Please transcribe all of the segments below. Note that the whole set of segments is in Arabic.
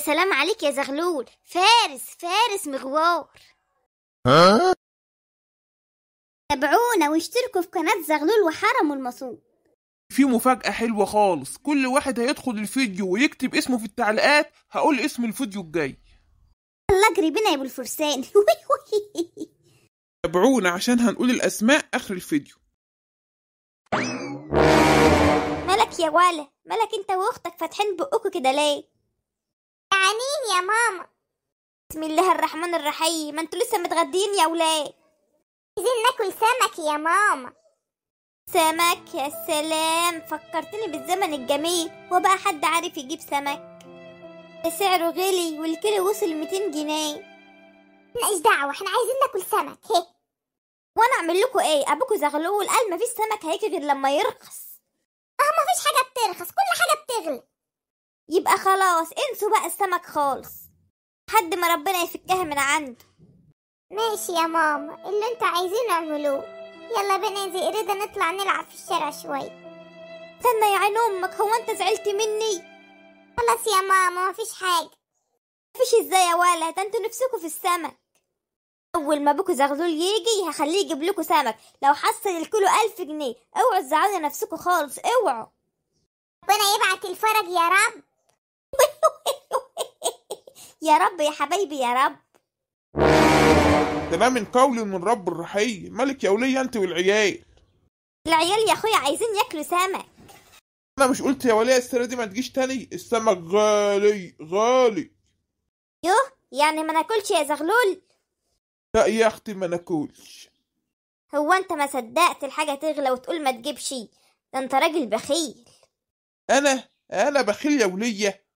يا سلام عليك يا زغلول، فارس مغوار. تابعونا واشتركوا في قناة زغلول وحرم المصون. في مفاجأة حلوة خالص، كل واحد هيدخل الفيديو ويكتب اسمه في التعليقات هقول اسم الفيديو الجاي. يلا اجري بينا يا ابو الفرسان. تابعونا عشان هنقول الأسماء آخر الفيديو. مالك يا ولا، مالك انت واختك فاتحين بقكوا كده ليه؟ جعانين يا ماما. بسم الله الرحمن الرحيم، ما انتوا لسه متغدين يا ولاد؟ عايزين ناكل سمك يا ماما. سمك؟ يا سلام، فكرتني بالزمن الجميل. وبقى حد عارف يجيب سمك؟ سعره غلي والكيلو وصل 200 جنيه. مالناش دعوة، احنا عايزين ناكل سمك. هي وانا اعمل لكم ايه؟ ابوكوا زغلول قال مفيش سمك هيجي غير لما يرخص. مفيش حاجة بترخص، كل حاجة بتغلى. يبقى خلاص انسوا بقى السمك خالص لحد ما ربنا يفكها من عنده. ماشي يا ماما، اللي انتوا عايزينه اعملوه. يلا بينا يا زئريدة نطلع نلعب في الشارع شوية. استنى يا عين امك، هو انت زعلت مني؟ خلاص يا ماما مفيش حاجة. مفيش ازاي يا ولا، ده انتوا نفسكوا في السمك. اول ما ابوكوا زغلول يجي هخليه يجيب لكم سمك، لو حصل الكيلو 1000 جنيه. اوعوا تزعلوا نفسكوا خالص، اوعوا. ربنا يبعت الفرج يا رب. يا رب يا حبايبي يا رب. ده من قول من رب الرحيم. مالك يا ولية انت والعيال؟ العيال يا اخويا عايزين ياكلوا سمك. انا مش قلت يا ولية السنة دي ما تجيش تاني؟ السمك غالي غالي. يوه، يعني ما ناكلش يا زغلول؟ لا يا اختي ما ناكلش. هو انت ما صدقت الحاجة تغلى وتقول ما تجيبش؟ ده انت راجل بخيل. انا بخيل يا ولية؟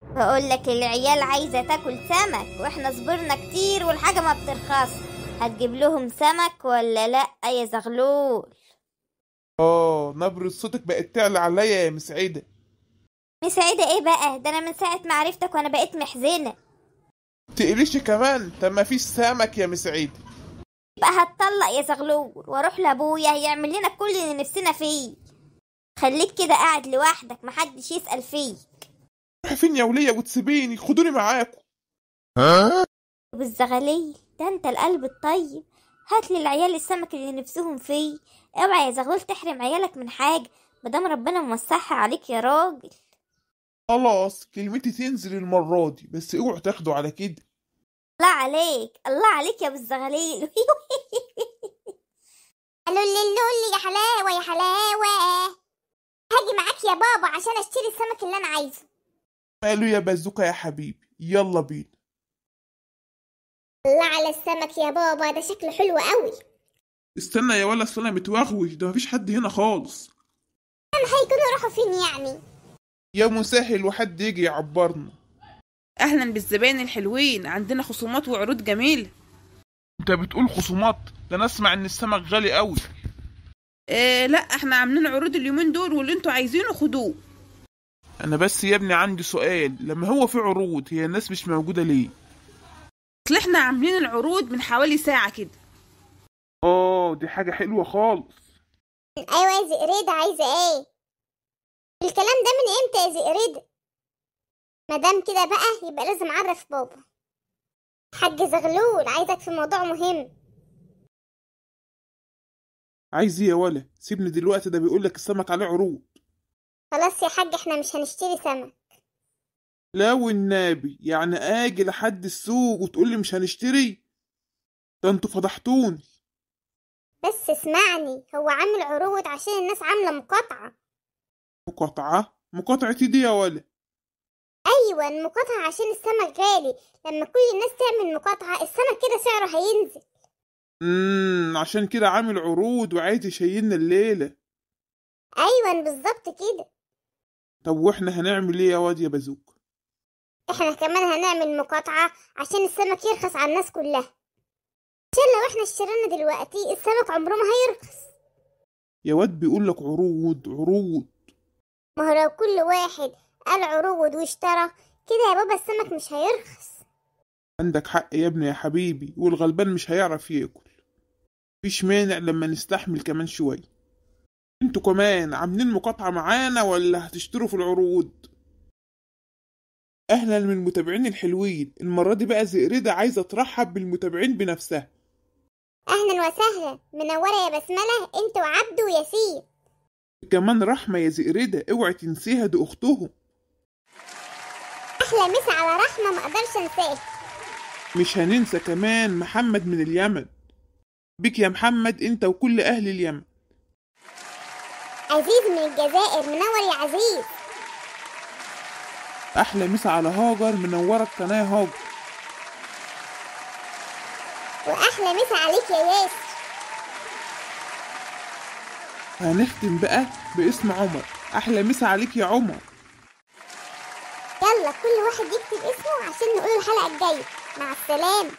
بقول لك العيال عايزة تاكل سمك واحنا صبرنا كتير والحاجة ما بترخص. هتجيب لهم سمك ولا لا يا زغلول؟ نبرة صوتك بقت تعلى عليا يا مسعدة. مسعدة ايه بقى؟ ده انا من ساعة ما عرفتك وانا بقيت محزنة. تقليش كمان؟ طب ما فيش سمك يا مسعدة. يبقى هتطلق يا زغلول واروح لابويا يعمل لنا كل اللي نفسنا فيه. خليك كده قاعد لوحدك محدش يسأل فيك. فين يا ولية وتسيبيني؟ خدوني معاكم. بالزغليل ده انت القلب الطيب. هات للعيال السمك اللي نفسهم فيه. اوعى يا زغلول تحرم عيالك من حاجة مادام ربنا موسعها عليك يا راجل. خلاص كلمتي تنزل المرة دي، بس اوعوا تاخدوا على كده. الله عليك الله عليك يا ابو الزغليل. لولي يا حلاوة يا حلاوة. هاجي معاك يا بابا عشان اشتري السمك اللي انا عايزه. ماله يا بازوكا يا حبيبي، يلا بينا. الله على السمك يا بابا، ده شكله حلو قوي. استنى يا ولا، اصل انا متوغوش، ده مفيش حد هنا خالص. هيكونوا راحوا فين يعني؟ يا مسهل وحد يجي يعبرنا. اهلا بالزبائن الحلوين، عندنا خصومات وعروض جميله. انت بتقول خصومات؟ ده انا اسمع ان السمك غالي قوي. لا احنا عاملين عروض اليومين دول واللي انتوا عايزينه خدوه. انا بس يا ابني عندي سؤال، لما هو في عروض هي الناس مش موجودة ليه؟ اصل احنا عاملين العروض من حوالي ساعه كده. دي حاجة حلوة خالص. ايوه يا زئريدة، عايزة ايه؟ الكلام ده من امتى يا زئريدة؟ مادام كده بقى يبقى لازم اعرف بابا. حاج زغلول عايزك في موضوع مهم. عايز ايه يا ولا؟ سيبني دلوقتي، ده بيقولك السمك عليه عروض. خلاص يا حاج احنا مش هنشتري سمك. لا والنبي، يعني اجي لحد السوق وتقولي مش هنشتري؟ ده انتوا فضحتوني. بس اسمعني، هو عامل عروض عشان الناس عاملة مقاطعة. مقاطعة دي يا ولا؟ ايوه المقاطعة عشان السمك غالي. لما كل الناس تعمل مقاطعة السمك كده سعره هينزل. عشان كده عامل عروض وعايز يشيلنا الليلة. ايوه بالظبط كده. طب واحنا هنعمل ايه يا واد يا بازوك؟ احنا كمان هنعمل مقاطعة عشان السمك يرخص على الناس كلها. عشان لو احنا اشترينا دلوقتي السمك عمره ما هيرخص. يا واد بيقولك عروض عروض. ما هو لو كل واحد قال عروض واشترى كده يا بابا السمك مش هيرخص. عندك حق يا ابني يا حبيبي، والغلبان مش هيعرف ياكل. مفيش مانع لما نستحمل كمان شوية. انتوا كمان عاملين مقاطعة معانا ولا هتشتروا في العروض؟ أهلا من المتابعين الحلوين. المرة دي بقى زئردة عايزة ترحب بالمتابعين بنفسها. أهلا وسهلا، منورة يا بسملة انت وعبده وياسين. كمان رحمة يا زئردة، اوعي تنسيها، دي أختهم. أحلى مسا على رحمة، مقدرش انساه. مش هننسى كمان محمد من اليمن. بك يا محمد انت وكل أهل اليمن. عزيز من الجزائر، منور يا عزيز. أحلى مسا على هاجر، منورة القناة هاجر. وأحلى مسا عليك يا ياسر. هنختم بقى باسم عمر. أحلى مسا عليك يا عمر. يلا كل واحد يكتب اسمه عشان نقول الحلقة الجاية. مع السلامة.